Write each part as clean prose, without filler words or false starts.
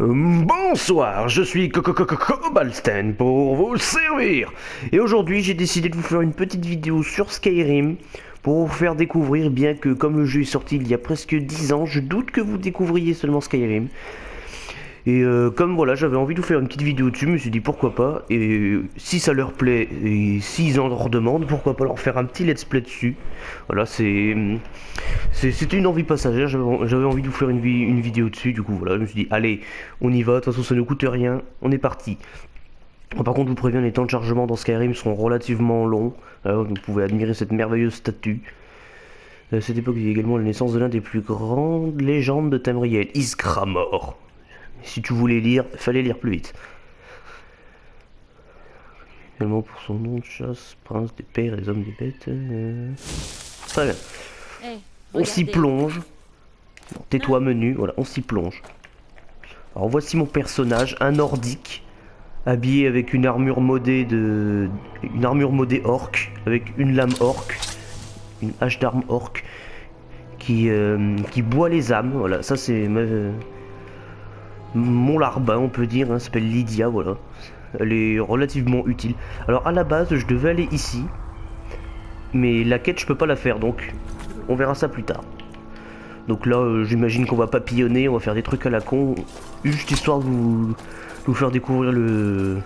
Bonsoir, je suis Cobalsten pour vous servir. Et aujourd'hui j'ai décidé de vous faire une petite vidéo sur Skyrim pour vous faire découvrir, bien que comme le jeu est sorti il y a presque 10 ans, je doute que vous découvriez seulement Skyrim. Et comme voilà, j'avais envie de vous faire une petite vidéo dessus, je me suis dit pourquoi pas. Et si ça leur plaît, et s'ils en leur demandent, pourquoi pas leur faire un petit let's play dessus. Voilà, c'était une envie passagère, j'avais envie de vous faire une vidéo dessus, du coup voilà, je me suis dit, allez, on y va, de toute façon ça ne coûte rien, on est parti. Bon, par contre, je vous préviens, les temps de chargement dans Skyrim seront relativement longs, alors vous pouvez admirer cette merveilleuse statue. À cette époque, il y a également la naissance de l'un des plus grandes légendes de Tamriel, Isgramor. Si tu voulais lire, fallait lire plus vite. Également pour son nom de chasse, prince des pères et des hommes des bêtes. Très bien. Hey, On s'y regardez. plonge. Bon, tais-toi menu, voilà, on s'y plonge. Alors voici mon personnage, un nordique, habillé avec une armure modée orc, avec une lame orc, une hache d'arme orc, qui boit les âmes. Voilà, ça c'est mon larbin, on peut dire, hein, s'appelle Lydia, voilà. Elle est relativement utile. Alors à la base, je devais aller ici, mais la quête, je peux pas la faire, donc on verra ça plus tard. Donc là, j'imagine qu'on va papillonner, on va faire des trucs à la con, juste histoire de vous faire découvrir le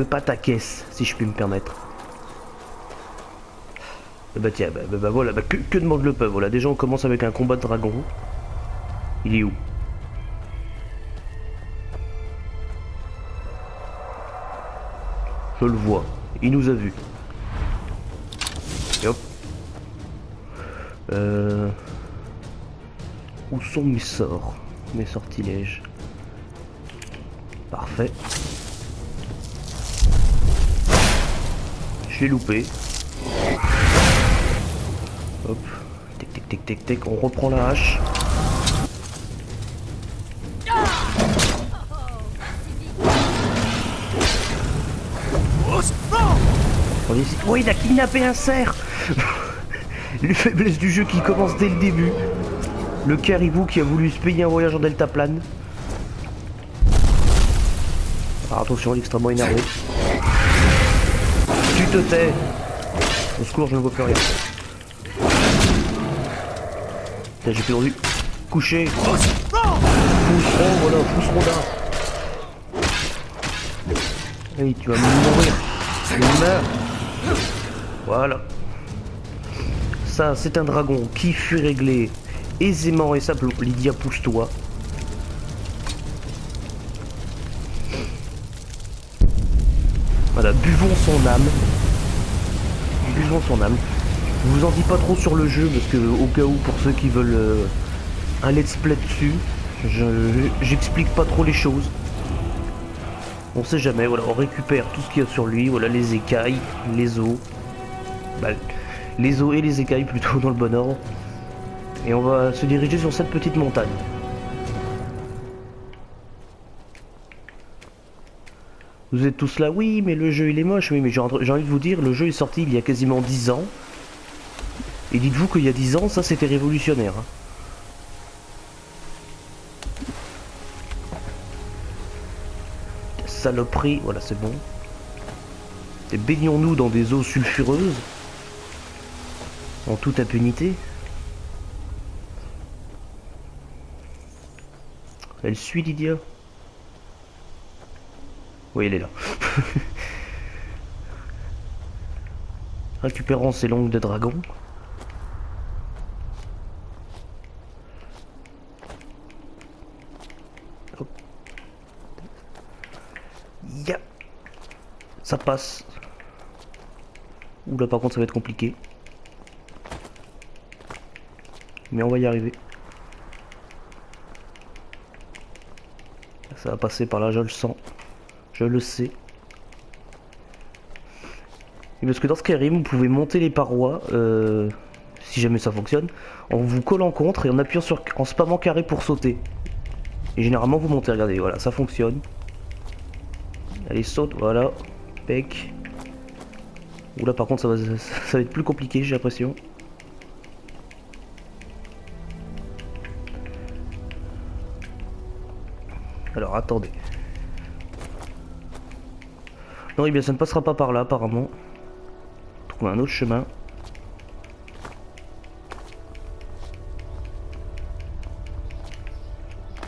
pataquès, si je puis me permettre. Et bah tiens, voilà, que demande le peuple? Voilà, déjà on commence avec un combat de dragon. Il est où? Je le vois, il nous a vus. Et hop. Où sont mes sorts? Mes sortilèges. Parfait. Je l'ai loupé. Hop. Tic tic tic tic tic. On reprend la hache. On est ici. Oh, il a kidnappé un cerf. Les faiblesses du jeu qui commencent dès le début. Le caribou qui a voulu se payer un voyage en deltaplane. Alors attention, il est extrêmement énervé. Tu te tais. Au secours, je ne vois plus rien. J'ai perdu. Couché. Fousseron, voilà, Fousseron. Oui, tu vas mourir. Tu meurs. Voilà. Ça, c'est un dragon qui fut réglé aisément et simplement. Lydia, pousse-toi. Voilà, buvons son âme. Buvons son âme. Je vous en dis pas trop sur le jeu parce que au cas où pour ceux qui veulent un let's play dessus, j'explique pas trop les choses. On sait jamais, voilà, on récupère tout ce qu'il y a sur lui, voilà, les écailles, les os. Bah, les os et les écailles plutôt dans le bon ordre. Et on va se diriger sur cette petite montagne. Vous êtes tous là, oui, mais le jeu il est moche. Oui, mais j'ai envie de vous dire, le jeu est sorti il y a quasiment 10 ans. Et dites-vous qu'il y a 10 ans, ça c'était révolutionnaire. Hein. Saloperie, voilà, c'est bon. Et baignons-nous dans des eaux sulfureuses. En toute impunité. Elle suit Lydia. Oui, elle est là. Récupérons ces langues de dragon. Hop. Ya. Ça passe. Oula, par contre, ça va être compliqué. Mais on va y arriver. Ça va passer par là, je le sens. Je le sais. Et parce que dans Skyrim, vous pouvez monter les parois, si jamais ça fonctionne, en vous collant contre et en appuyant en spammant carré pour sauter. Et généralement, vous montez, regardez, voilà, ça fonctionne. Allez, saute, voilà. Pec. Oula, par contre, ça va être plus compliqué, j'ai l'impression. Alors attendez. Non, eh bien ça ne passera pas par là apparemment. Trouver un autre chemin.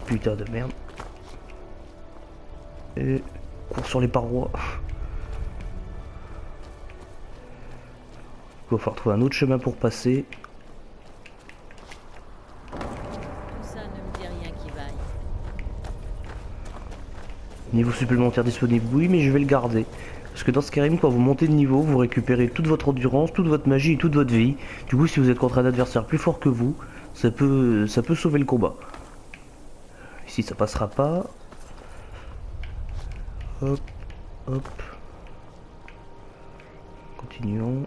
Putain de merde. Et cours sur les parois. Il va falloir trouver un autre chemin pour passer. Tout ça ne me dit rien qui vaille. Niveau supplémentaire disponible, oui, mais je vais le garder. Parce que dans Skyrim, quand vous montez de niveau, vous récupérez toute votre endurance, toute votre magie et toute votre vie. Du coup, si vous êtes contre un adversaire plus fort que vous, ça peut sauver le combat. Ici, ça passera pas. Hop, hop. Continuons.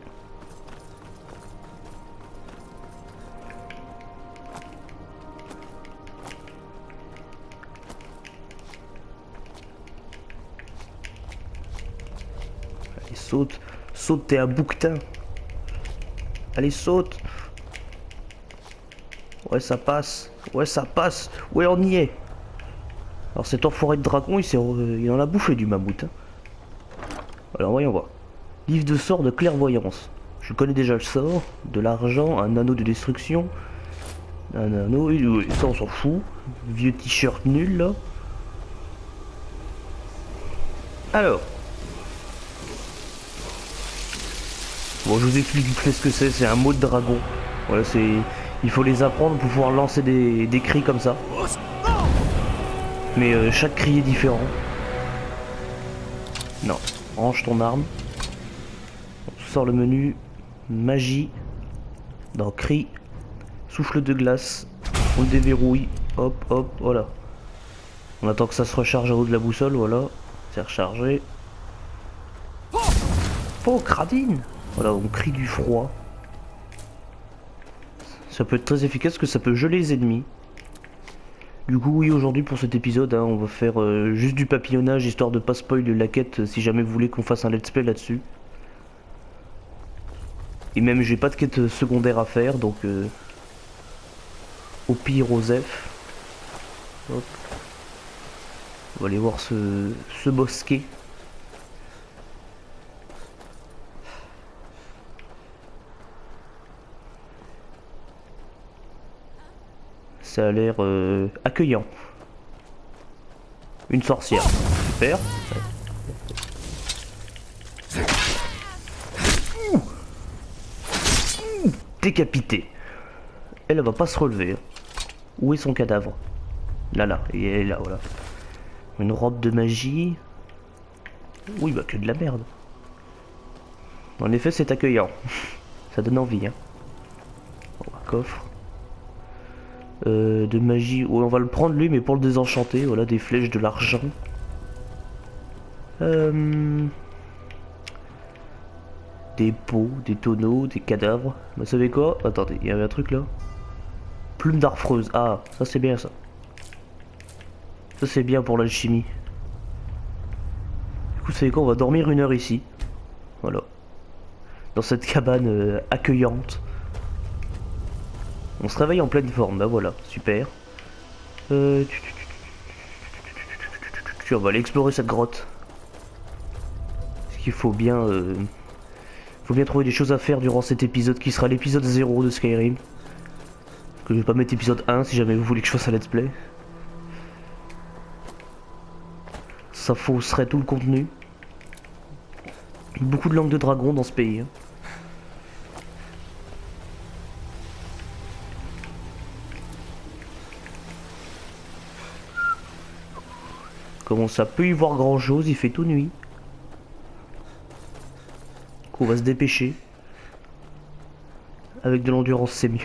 Allez, saute. Saute, t'es un bouquetin. Allez, saute. Ouais, ça passe. Ouais, ça passe. Ouais, on y est. Alors cet enfoiré de dragon, il en a bouffé du mammouth. Hein. Alors voyons voir. Livre de sort de clairvoyance. Je connais déjà le sort. De l'argent, un anneau de destruction. Un anneau, ça on s'en fout. Vieux t-shirt nul là. Alors. Bon, je vous explique vite fait ce que c'est. C'est un mot de dragon. Voilà, c'est... Il faut les apprendre pour pouvoir lancer des cris comme ça. Mais chaque cri est différent. Non. Range ton arme. On sort le menu. Magie. Dans cri. Souffle de glace. On le déverrouille. Hop, hop, voilà. On attend que ça se recharge en haut de la boussole, voilà. C'est rechargé. Oh, cradine! Voilà, on crie du froid. Ça peut être très efficace parce que ça peut geler les ennemis. Du coup, oui, aujourd'hui pour cet épisode, hein, on va faire juste du papillonnage histoire de pas spoil la quête si jamais vous voulez qu'on fasse un let's play là-dessus. Et même, j'ai pas de quête secondaire à faire, donc au pire, Osef. Hop. On va aller voir ce bosquet. Ça a l'air accueillant. Une sorcière. Super. Décapité. Elle va pas se relever. Hein. Où est son cadavre? Là, et elle est là, voilà. Une robe de magie. Oui, bah que de la merde. En effet, c'est accueillant. Ça donne envie, hein. Bon, un coffre. De magie. Ouais, on va le prendre lui, mais pour le désenchanter. Voilà, des flèches, de l'argent. Des pots, des tonneaux, des cadavres. Vous savez quoi? Attendez, il y avait un truc là. Plume d'arfreuse. Ah, ça c'est bien ça. Ça c'est bien pour l'alchimie. Du coup, vous savez quoi? On va dormir 1 heure ici. Voilà. Dans cette cabane accueillante. On se réveille en pleine forme. Bah voilà, super. On va aller explorer cette grotte. Parce qu'il faut bien... faut bien trouver des choses à faire durant cet épisode qui sera l'épisode 0 de Skyrim. Que je vais pas mettre épisode 1 si jamais vous voulez que je fasse un let's play. Ça fausserait tout le contenu. Beaucoup de langues de dragon dans ce pays. Hein. Comment ça peut y voir grand chose, il fait tout nuit. On va se dépêcher. Avec de l'endurance c'est mieux.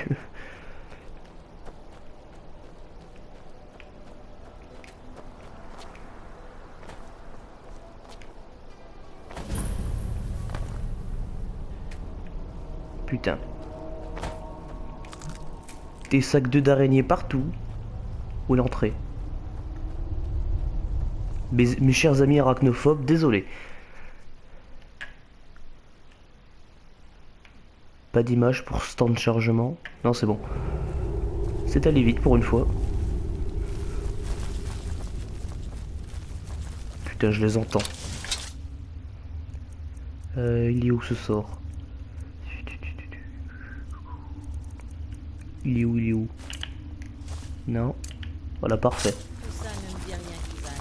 Putain. Des sacs d'œufs d'araignée partout. Où est l'entrée? Mes chers amis arachnophobes, désolé. Pas d'image pour ce temps de chargement. Non, c'est bon. C'est allé vite pour une fois. putain, je les entends. Il est où ce sort? Il est où? Il est où? Non. Voilà, parfait. Tout ça ne me dit rien qui vaille.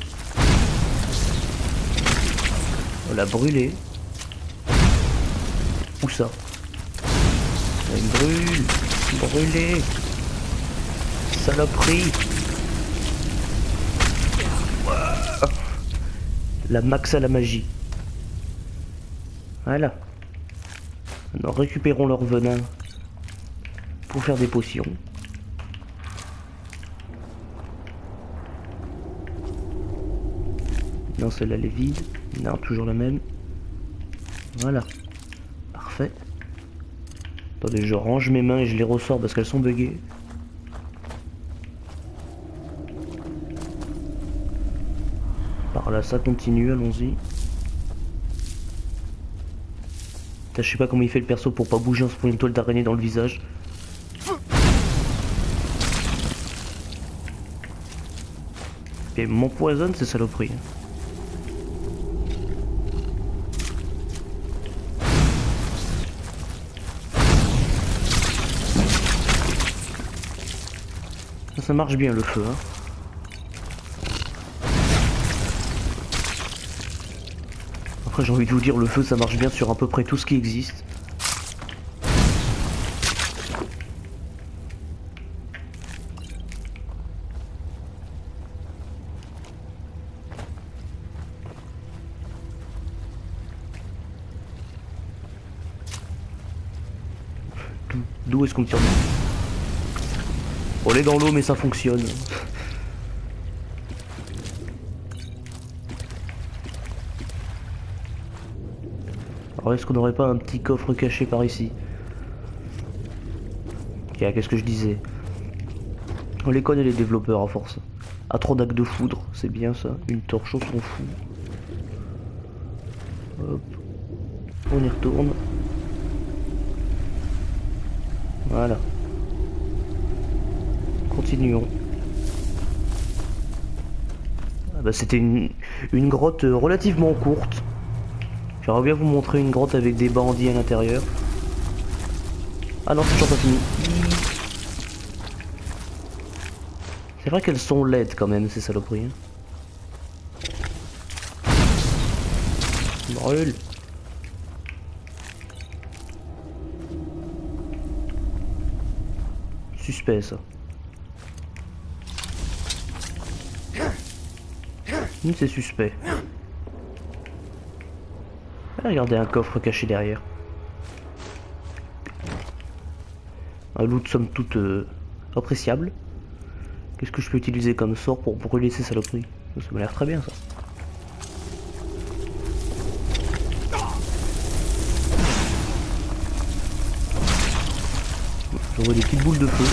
Voilà, brûlé. Où ça? Il brûle. Brûlé. Saloperie. La max à la magie. Voilà. Maintenant, récupérons leur venin pour faire des potions. Non, celle-là elle est vide. Non, toujours la même. Voilà. Parfait. Attendez, je range mes mains et je les ressors parce qu'elles sont buggées. Par là, ça continue, allons-y. Putain, je sais pas comment il fait le perso pour pas bouger en se prenant une toile d'araignée dans le visage. Et m'empoisonne ces saloperies. Ça marche bien le feu, hein. Après j'ai envie de vous dire, le feu ça marche bien sur à peu près tout ce qui existe. D'où est-ce qu'on me tire? On est dans l'eau mais ça fonctionne. Alors est-ce qu'on n'aurait pas un petit coffre caché par ici? Tiens, qu'est-ce que je disais? On les connaît les développeurs à force. À trop d'actes de foudre, c'est bien ça. Une torche, on s'en fout. Hop. On y retourne. Voilà. Continuons. Ah bah, c'était une grotte relativement courte. J'aimerais bien vous montrer une grotte avec des bandits à l'intérieur. Ah non, c'est toujours pas fini. C'est vrai qu'elles sont laides quand même, ces saloperies. Brûle. Suspect ça. C'est suspect. Ah, regardez un coffre caché derrière. Un loot somme toute appréciable. Qu'est-ce que je peux utiliser comme sort pour brûler ces saloperies? Ça m'a l'air très bien ça. Je vois des petites boules de feu.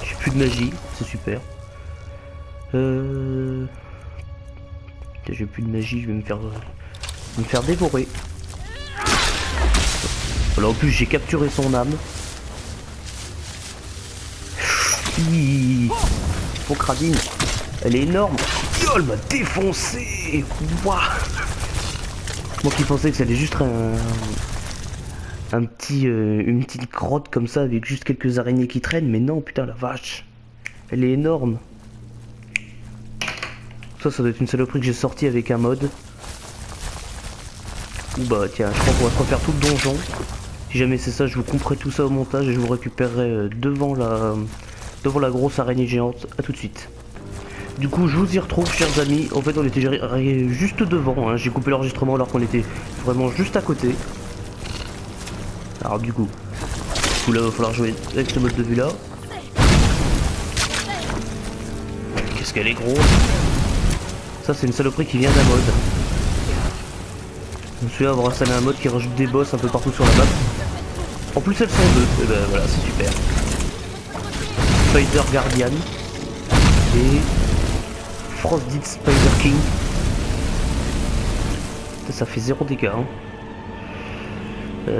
J'ai plus de magie, c'est super. J'ai plus de magie, je vais me faire dévorer. Voilà, en plus j'ai capturé son âme. Pocradine, elle est énorme. Oh, elle m'a défoncé. Waouh. Moi qui pensais que ça allait juste une petite grotte comme ça avec juste quelques araignées qui traînent, mais non, putain la vache. Elle est énorme. Ça doit être une saloperie que j'ai sortie avec un mode. Ou bah tiens, je crois qu'on va se refaire tout le donjon. Si jamais c'est ça, je vous couperai tout ça au montage et je vous récupérerai devant la grosse araignée géante. À tout de suite. Du coup, je vous y retrouve, chers amis. En fait, on était juste devant. Hein. J'ai coupé l'enregistrement alors qu'on était vraiment juste à côté. Alors du coup là, il va falloir jouer avec ce mode de vue là. Qu'est-ce qu'elle est grosse. Ça, c'est une saloperie qui vient d'un mode. Je me souviens avoir installé un mode qui rajoute des boss un peu partout sur la map. En plus, elles sont deux. Et ben voilà, c'est super. Spider Guardian et Frostbite Spider King. Ça fait 0 dégâts. Hein.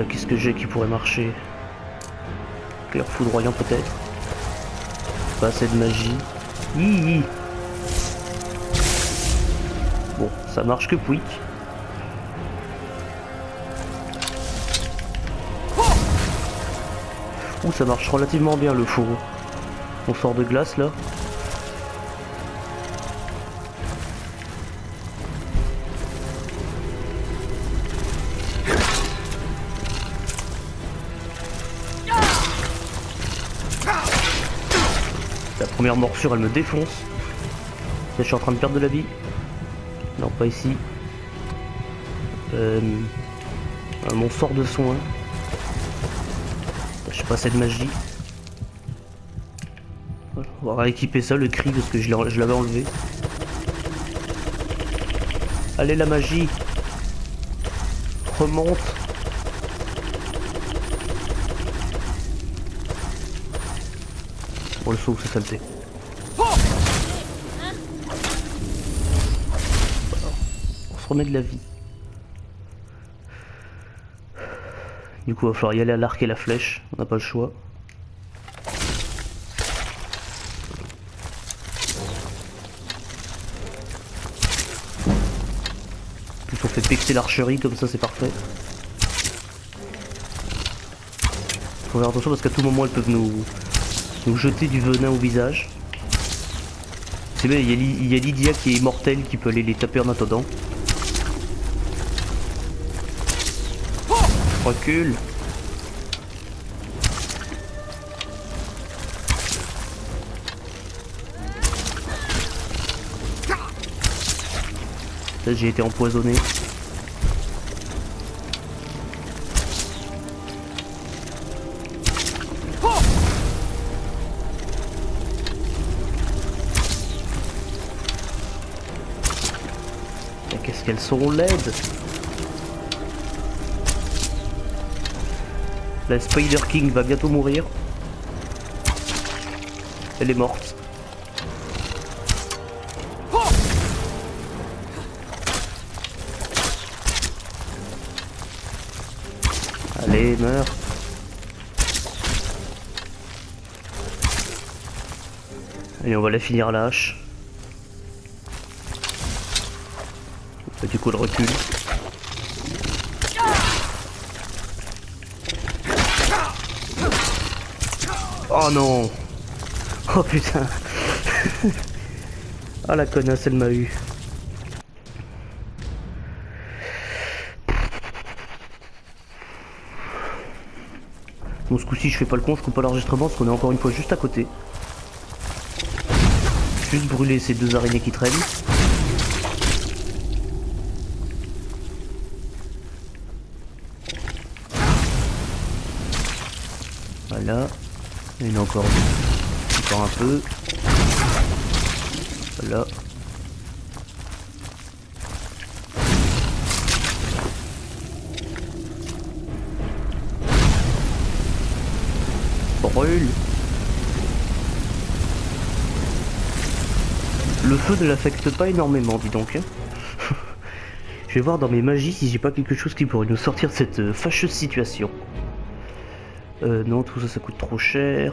Qu'est-ce que j'ai qui pourrait marcher? Clair foudroyant peut-être. Pas assez de magie. Bon, ça marche que pouic. Ouh, ça marche relativement bien le fourreau. On sort de glace là. La première morsure elle me défonce. Là, je suis en train de perdre de la vie. Non, pas ici. Mon sort de soin. Je sais pas, c'est de magie. On va rééquiper ça, le cri, parce que je l'avais enlevé. Allez, la magie. Remonte. Bon, le saut, c'est saleté. On se remet de la vie. Du coup, il va falloir y aller à l'arc et la flèche. On n'a pas le choix. Plus on fait pecter l'archerie, comme ça c'est parfait. Faut faire attention parce qu'à tout moment elles peuvent nous jeter du venin au visage. C'est bien, il y a Lydia qui est immortelle qui peut aller les taper en attendant. Recule. Là j'ai été empoisonné. Qu'est-ce qu'elles sont laides. La Spider King va bientôt mourir. Elle est morte. Allez, meurs. Allez, on va la finir à la hache. Petit coup de recul. Oh non. Oh putain. Ah la connasse, elle m'a eu. Bon, ce coup-ci je fais pas le con, je coupe pas l'enregistrement parce qu'on est encore une fois juste à côté. Juste brûler ces deux araignées qui traînent. Voilà. Il y en a encore un peu. Voilà. Brûle. Le feu ne l'affecte pas énormément, dis donc. Je vais voir dans mes magies si j'ai pas quelque chose qui pourrait nous sortir de cette fâcheuse situation. Non, tout ça, ça coûte trop cher.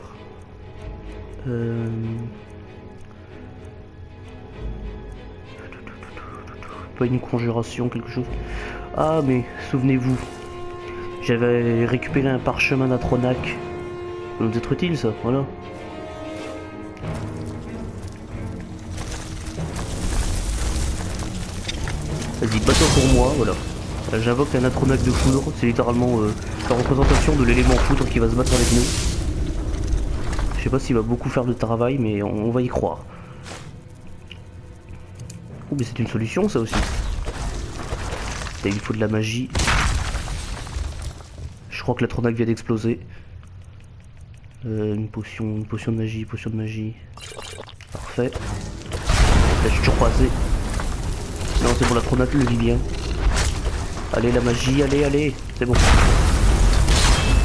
Pas une conjuration, quelque chose. Ah, mais souvenez-vous, j'avais récupéré un parchemin d'Atronac. Ça peut nous être utile, ça, voilà. Vas-y, bats-toi pour moi, voilà. J'invoque un Atronac de foudre, c'est littéralement la représentation de l'élément foudre qui va se battre avec nous. Je sais pas s'il va beaucoup faire de travail, mais on va y croire. Oh, mais c'est une solution, ça aussi. Et il faut de la magie. Je crois que l'Atronac vient d'exploser. Une potion de magie, potion de magie. Parfait. Là, je suis toujours passé. Non, c'est bon, l'Atronac le vit bien. Allez, la magie, allez, allez. C'est bon.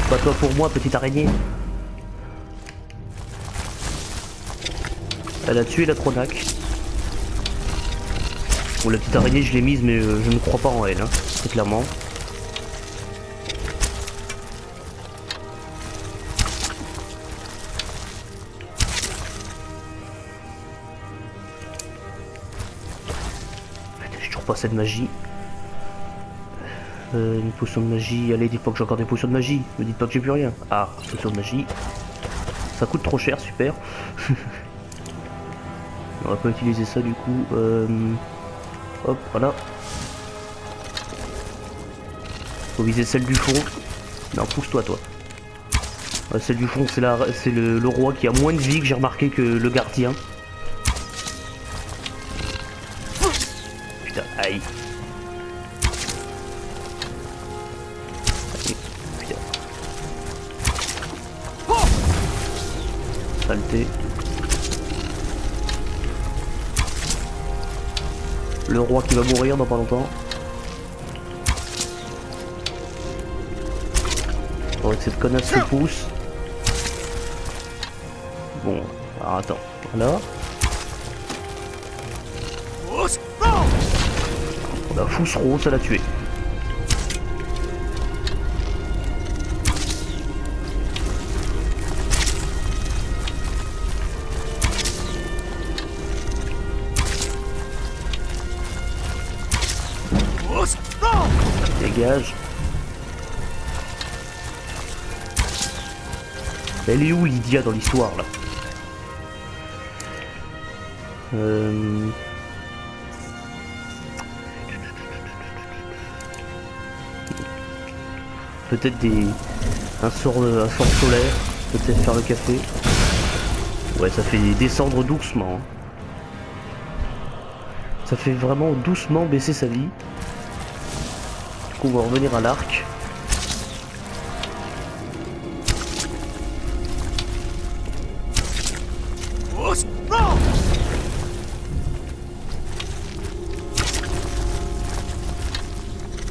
Bats-toi pour moi, petite araignée. Elle a tué l'Atronac. Bon, la petite araignée, je l'ai mise, mais je ne crois pas en elle, hein, très clairement. j'ai toujours pas assez de magie. Une potion de magie, allez, dites pas que j'ai encore des potions de magie. Me dites pas que j'ai plus rien. Ah, potion de magie. Ça coûte trop cher, super. On va pas utiliser ça du coup. Hop, voilà. Faut viser celle du fond. Non, pousse-toi, toi. Ouais, celle du fond, c'est le roi qui a moins de vie que j'ai remarqué que le gardien. Putain, aïe. Putain. Saleté. Le roi qui va mourir dans pas longtemps. Faudrait que cette connasse se pousse. Bon, alors attends, voilà. On a Foussereau, ça l'a tué. Dégage. Elle est où Lydia dans l'histoire là? Peut-être un sort solaire, peut-être faire le café. Ouais, ça fait descendre doucement. Hein. Ça fait vraiment doucement baisser sa vie. Du coup, on va revenir à l'arc.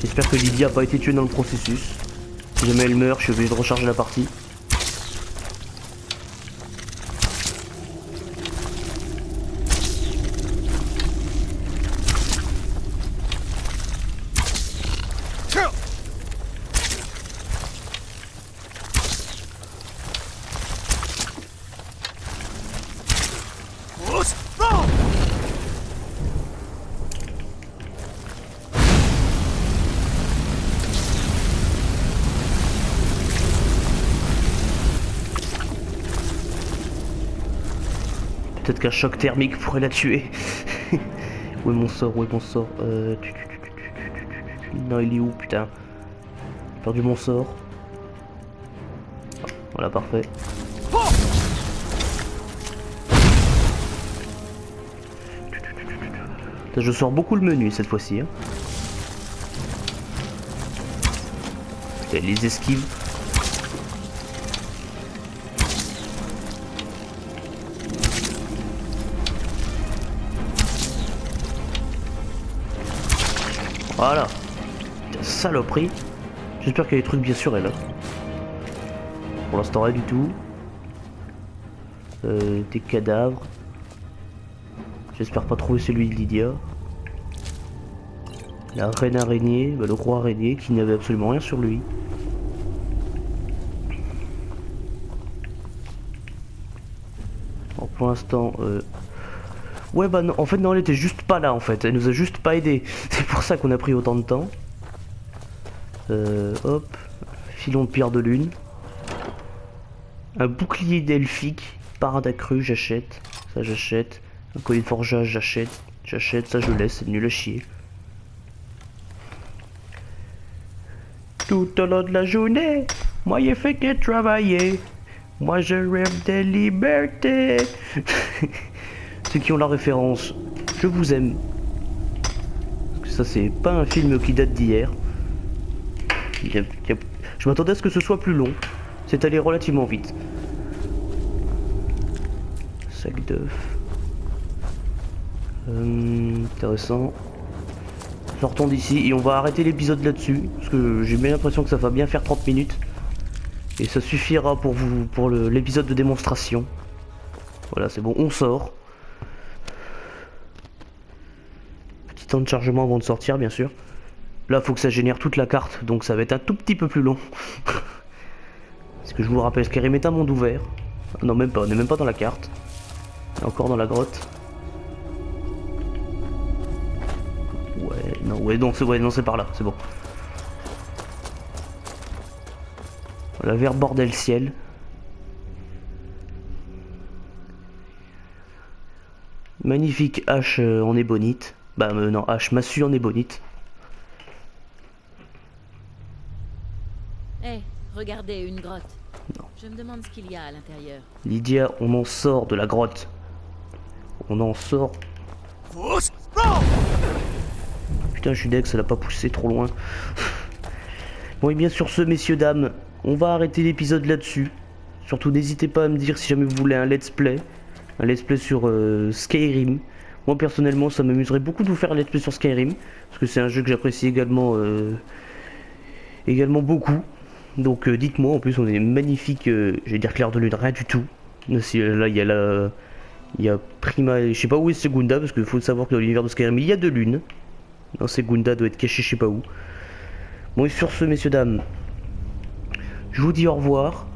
J'espère que Lydia n'a pas été tuée dans le processus. Si jamais elle meurt, je suis obligé de recharger la partie. Peut-être qu'un choc thermique pourrait la tuer. Où est mon sort? Où est mon sort? Non, il est où, putain? J'ai perdu mon sort. Ah, voilà, parfait. Je sors beaucoup le menu cette fois-ci. Hein. Les esquives. Voilà. Saloperie. J'espère qu'il y a des trucs bien sûr elle. Hein. Pour l'instant rien du tout. Des cadavres. J'espère pas trouver celui de Lydia. La reine araignée, le roi araignée qui n'avait absolument rien sur lui. Bon, pour l'instant, ouais bah non, en fait non, elle était juste pas là en fait, elle nous a juste pas aidé. C'est pour ça qu'on a pris autant de temps. Hop, filon de pierre de lune. Un bouclier delphique, paradacru, j'achète. Ça j'achète. Un collier de forgeage, j'achète. J'achète, ça je laisse, c'est nul à chier. Tout au long de la journée, moi j'ai fait que travailler. Moi je rêve de liberté. Ceux qui ont la référence, je vous aime. Parce que ça c'est pas un film qui date d'hier. Je m'attendais à ce que ce soit plus long. C'est allé relativement vite. Sac d'œufs. Intéressant. Sortons d'ici et on va arrêter l'épisode là-dessus. Parce que j'ai bien l'impression que ça va bien faire 30 minutes. Et ça suffira pour vous pour l'épisode de démonstration. Voilà, c'est bon, on sort. Petit temps de chargement avant de sortir, bien sûr. Là, faut que ça génère toute la carte, donc ça va être un tout petit peu plus long. Parce que je vous le rappelle, Skyrim est un monde ouvert. Non, même pas, on n'est même pas dans la carte. On est encore dans la grotte. Ouais. Non, non, c'est par là, c'est bon. Voilà, vers bordel ciel. Magnifique hache en ébonite. Bah non, hache massue en ébonite. Hé, regardez, une grotte. Non. Je me demande ce qu'il y a à l'intérieur. Lydia, on en sort de la grotte. On en sort. Putain, je suis deg, ça l'a pas poussé trop loin. Bon, et bien sur ce, messieurs, dames, on va arrêter l'épisode là-dessus. Surtout, n'hésitez pas à me dire si jamais vous voulez un let's play. Un let's play sur Skyrim. Moi, personnellement, ça m'amuserait beaucoup de vous faire un let's play sur Skyrim. Parce que c'est un jeu que j'apprécie également, beaucoup. Donc, dites-moi, en plus, on est magnifique, je vais dire clair de lune, rien du tout. Là, il y a la... Il y a Prima, je sais pas où est Segunda, parce qu'il faut savoir que dans l'univers de Skyrim, il y a 2 lunes. Non, Segunda doit être caché je sais pas où. Bon, et sur ce, messieurs, dames, je vous dis au revoir.